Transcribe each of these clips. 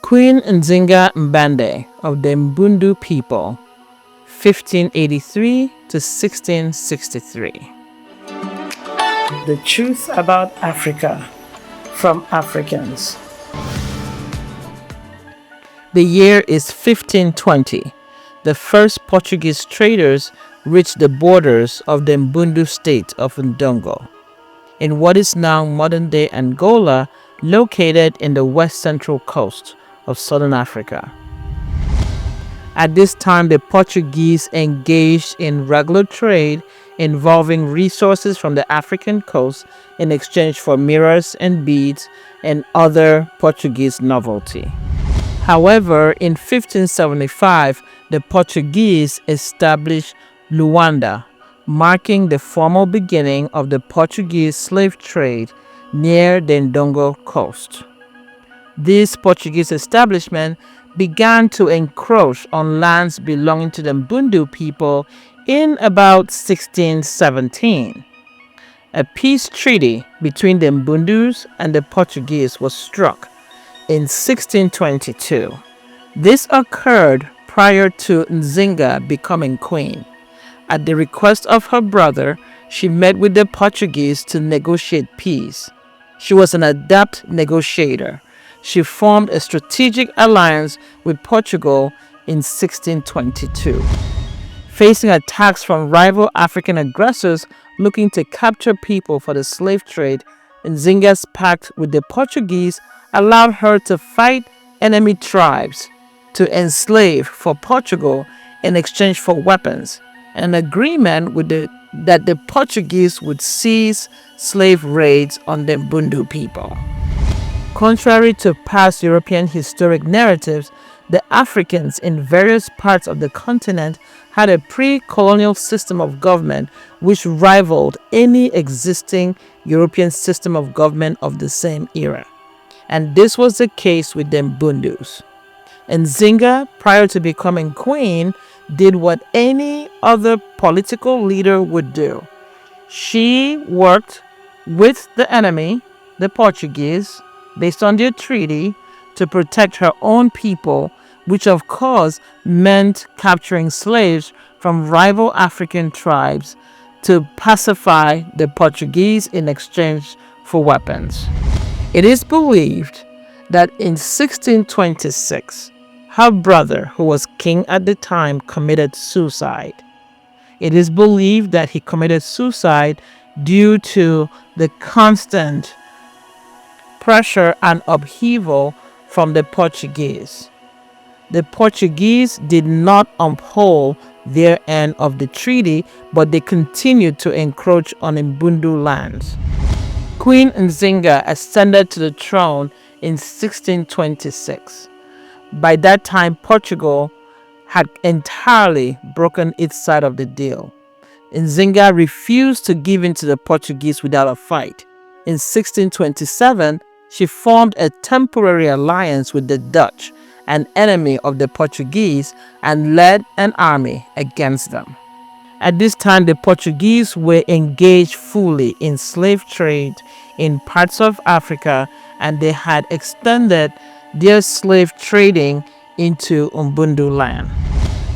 Queen Nzinga Mbande of the Mbundu people, 1583 to 1663. The truth about Africa from Africans. The year is 1520. The first Portuguese traders reached the borders of the Mbundu state of Ndongo, in what is now modern-day Angola, located in the west-central coast of southern Africa. At this time, the Portuguese engaged in regular trade involving resources from the African coast in exchange for mirrors and beads and other Portuguese novelty. However, in 1575, the Portuguese established Luanda, marking the formal beginning of the Portuguese slave trade near the Ndongo coast. This Portuguese establishment began to encroach on lands belonging to the Mbundu people in about 1617. A peace treaty between the Mbundus and the Portuguese was struck in 1622. This occurred prior to Nzinga becoming queen. At the request of her brother, she met with the Portuguese to negotiate peace. She was an adept negotiator. She formed a strategic alliance with Portugal in 1622. Facing attacks from rival African aggressors looking to capture people for the slave trade, Nzinga's pact with the Portuguese allowed her to fight enemy tribes to enslave for Portugal in exchange for weapons, an agreement that the Portuguese would cease slave raids on the Mbundu people. Contrary to past European historic narratives, the Africans in various parts of the continent had a pre-colonial system of government which rivaled any existing European system of government of the same era. And this was the case with the Mbundus. Nzinga, prior to becoming queen, did what any other political leader would do. She worked with the enemy, the Portuguese, based on their treaty, to protect her own people, which of course meant capturing slaves from rival African tribes to pacify the Portuguese in exchange for weapons. It is believed that in 1626, her brother, who was king at the time, committed suicide. It is believed that he committed suicide due to the constant pressure and upheaval from the Portuguese. The Portuguese did not uphold their end of the treaty, but they continued to encroach on Mbundu lands. Queen Nzinga ascended to the throne in 1626. By that time, Portugal had entirely broken its side of the deal. Nzinga refused to give in to the Portuguese without a fight. In 1627, she formed a temporary alliance with the Dutch, an enemy of the Portuguese, and led an army against them. At this time, the Portuguese were engaged fully in slave trade in parts of Africa, and they had extended their slave trading into Mbundu land.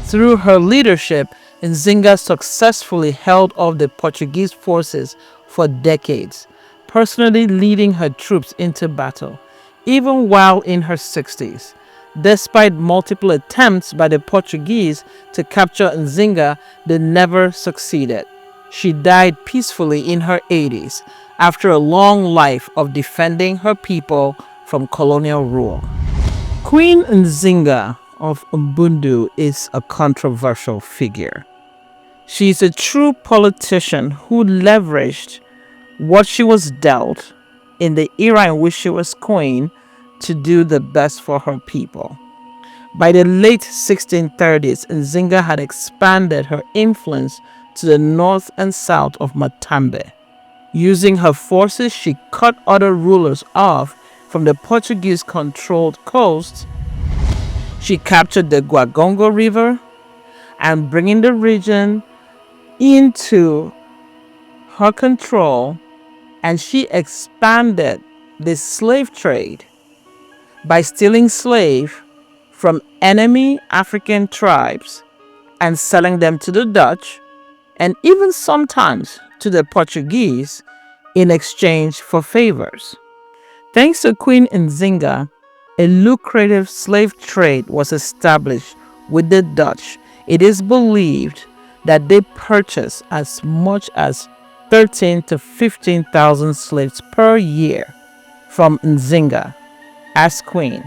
Through her leadership, Nzinga successfully held off the Portuguese forces for decades, personally leading her troops into battle, even while in her 60s. Despite multiple attempts by the Portuguese to capture Nzinga, they never succeeded. She died peacefully in her 80s after a long life of defending her people from colonial rule. Queen Nzinga of Mbundu is a controversial figure. She is a true politician who leveraged what she was dealt in the era in which she was queen to do the best for her people. By the late 1630s, Nzinga had expanded her influence to the north and south of Matambe. Using her forces, she cut other rulers off from the Portuguese-controlled coast. She captured the Guagongo River and bringing the region into her control, and she expanded the slave trade by stealing slaves from enemy African tribes and selling them to the Dutch and even sometimes to the Portuguese in exchange for favors. Thanks to Queen Nzinga, a lucrative slave trade was established with the Dutch. It is believed that they purchased as much as 13 to 15,000 slaves per year from Nzinga as queen,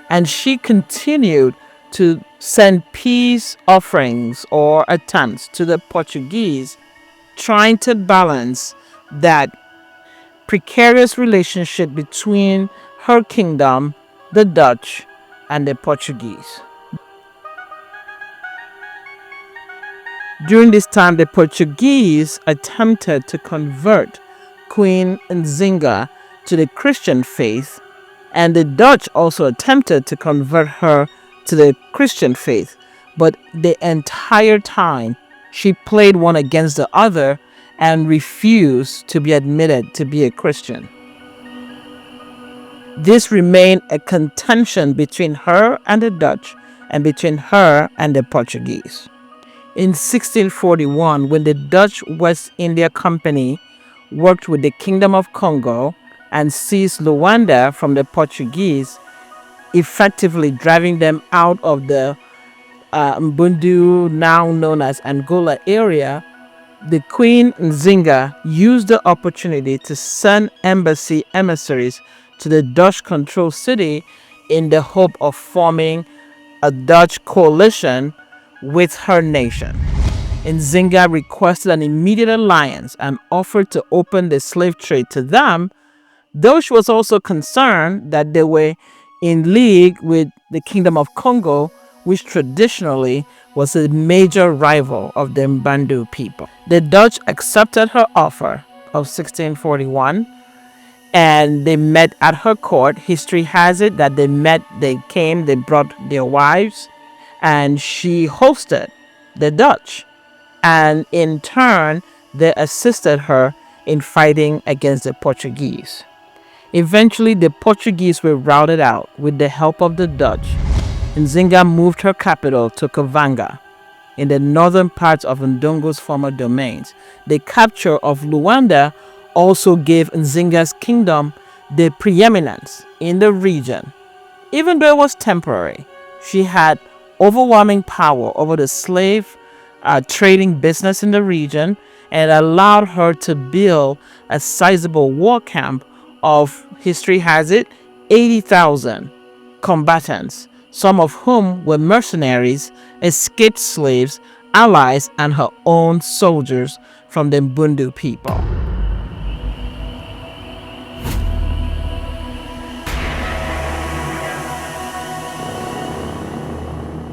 and she continued to send peace offerings or attempts to the Portuguese, trying to balance that precarious relationship between her kingdom, the Dutch, and the Portuguese. During this time, the Portuguese attempted to convert Queen Nzinga to the Christian faith, and the Dutch also attempted to convert her to the Christian faith, but the entire time she played one against the other and refused to be admitted to be a Christian. This remained a contention between her and the Dutch and between her and the Portuguese. In 1641, when the Dutch West India Company worked with the Kingdom of Congo and seized Luanda from the Portuguese, effectively driving them out of the Mbundu, now known as Angola area, the Queen Nzinga used the opportunity to send embassy emissaries to the Dutch-controlled city in the hope of forming a Dutch coalition with her nation. Nzinga requested an immediate alliance and offered to open the slave trade to them, though she was also concerned that they were in league with the Kingdom of Congo, which traditionally was a major rival of the Mbandu people. The Dutch accepted her offer of 1641 and they met at her court. History has it that they came, they brought their wives, and she hosted the Dutch. And in turn, they assisted her in fighting against the Portuguese. Eventually, the Portuguese were routed out with the help of the Dutch. Nzinga moved her capital to Kavanga in the northern parts of Ndongo's former domains. The capture of Luanda also gave Nzinga's kingdom the preeminence in the region. Even though it was temporary, she had overwhelming power over the slave trading business in the region, and it allowed her to build a sizable war camp of, history has it, 80,000 combatants, some of whom were mercenaries, escaped slaves, allies, and her own soldiers from the Mbundu people.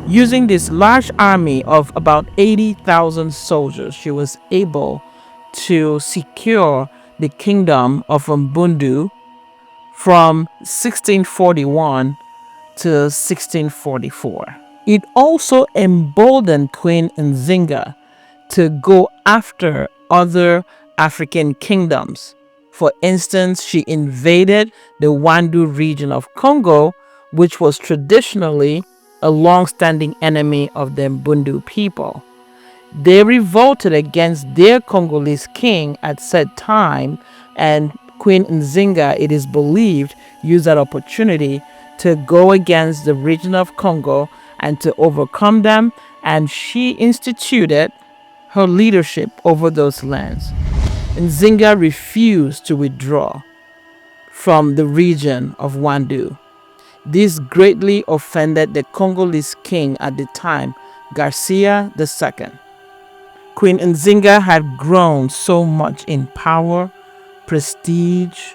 Using this large army of about 80,000 soldiers, she was able to secure the kingdom of Mbundu from 1641 to 1644. It also emboldened Queen Nzinga to go after other African kingdoms. For instance, she invaded the Wandu region of Congo, which was traditionally a long-standing enemy of the Mbundu people. They revolted against their Congolese king at said time, and Queen Nzinga, it is believed, used that opportunity to go against the region of Congo and to overcome them, and she instituted her leadership over those lands. Nzinga refused to withdraw from the region of Wandu. This greatly offended the Congolese king at the time, Garcia II. Queen Nzinga had grown so much in power, prestige,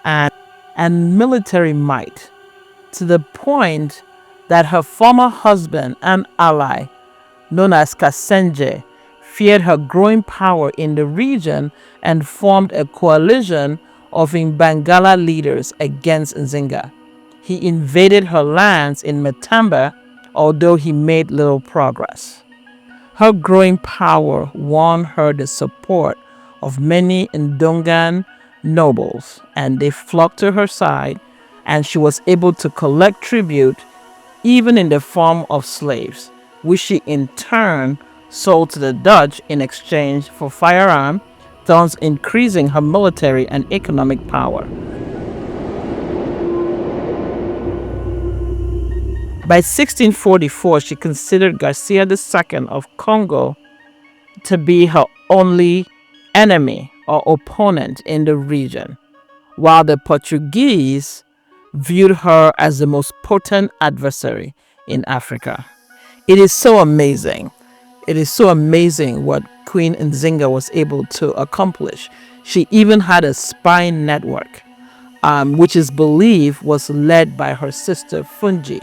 and military might, to the point that her former husband and ally, known as Kasenje, feared her growing power in the region and formed a coalition of Mbangala leaders against Nzinga. He invaded her lands in Matamba, although he made little progress. Her growing power won her the support of many Ndongan nobles, and they flocked to her side and she was able to collect tribute even in the form of slaves, which she in turn sold to the Dutch in exchange for firearms, thus increasing her military and economic power. By 1644, she considered Garcia II of Congo to be her only enemy or opponent in the region, while the Portuguese viewed her as the most potent adversary in Africa. It is so amazing. It is so amazing what Queen Nzinga was able to accomplish. She even had a spy network, which is believed was led by her sister Fungi,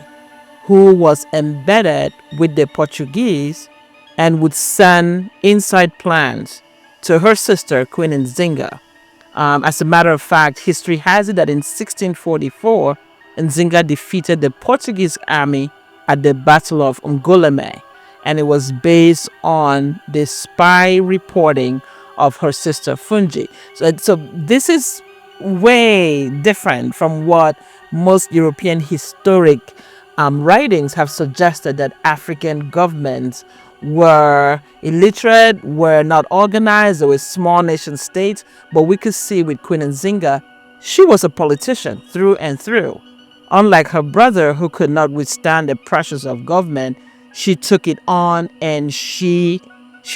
who was embedded with the Portuguese and would send inside plans to her sister, Queen Nzinga. As a matter of fact, history has it that in 1644, Nzinga defeated the Portuguese army at the Battle of Ngoleme, and it was based on the spy reporting of her sister Fungi. So this is way different from what most European historic writings have suggested, that African governments were illiterate, were not organized, they were small nation states. But we could see with Queen Nzinga, she was a politician through and through. Unlike her brother, who could not withstand the pressures of government, she took it on, and she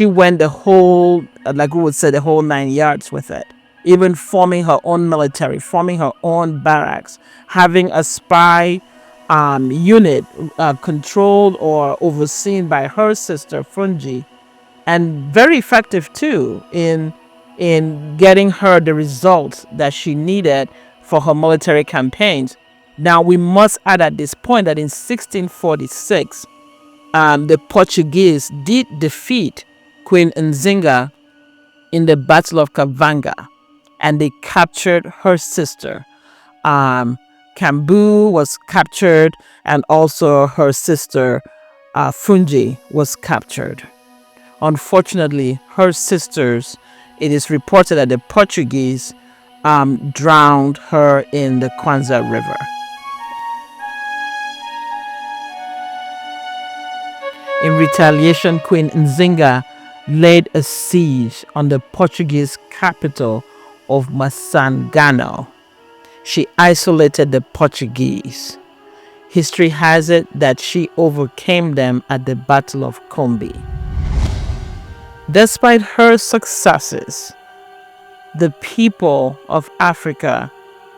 went the whole, like we would say, the whole 9 yards with it. Even forming her own military, forming her own barracks, having a spy unit controlled or overseen by her sister Fungi, and very effective too in getting her the results that she needed for her military campaigns. Now we must add at this point that in 1646, the Portuguese did defeat Queen Nzinga in the Battle of Kavanga, and they captured her sister. Kambu was captured, and also her sister Fungi was captured. Unfortunately, her sisters, it is reported that the Portuguese drowned her in the Kwanzaa River. In retaliation, Queen Nzinga laid a siege on the Portuguese capital of Masangano. She isolated the Portuguese. History has it that she overcame them at the Battle of Kombi. Despite her successes, the people of Africa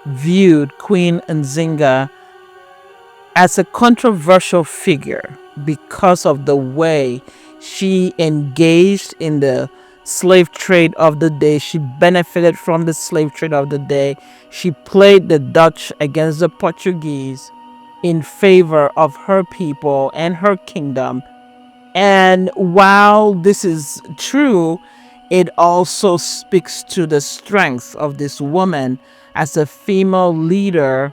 viewed Queen Nzinga as a controversial figure because of the way she engaged in the slave trade of the day. She benefited from the slave trade of the day. She played the Dutch against the Portuguese in favor of her people and her kingdom. And while this is true, it also speaks to the strength of this woman as a female leader.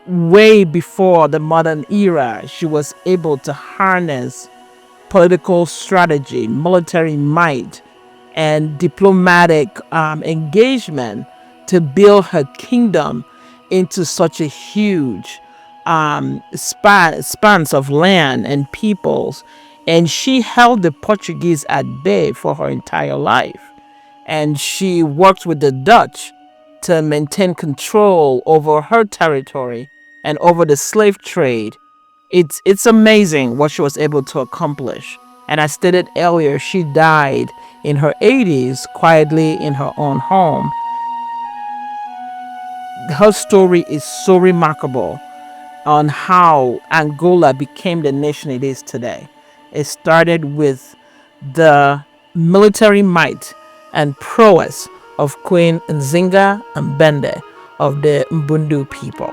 Way before the modern era, she was able to harness political strategy, military might, and diplomatic engagement to build her kingdom into such a huge spans of land and peoples. And she held the Portuguese at bay for her entire life. And she worked with the Dutch to maintain control over her territory and over the slave trade. It's amazing what she was able to accomplish. And as stated earlier, she died in her 80s quietly in her own home. Her story is so remarkable on how Angola became the nation it is today. It started with the military might and prowess of Queen Nzinga and Bende of the Mbundu people.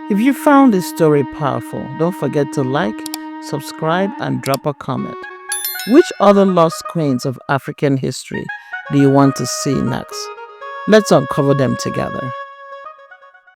If you found this story powerful, don't forget to like, subscribe, and drop a comment. Which other lost queens of African history do you want to see next? Let's uncover them together.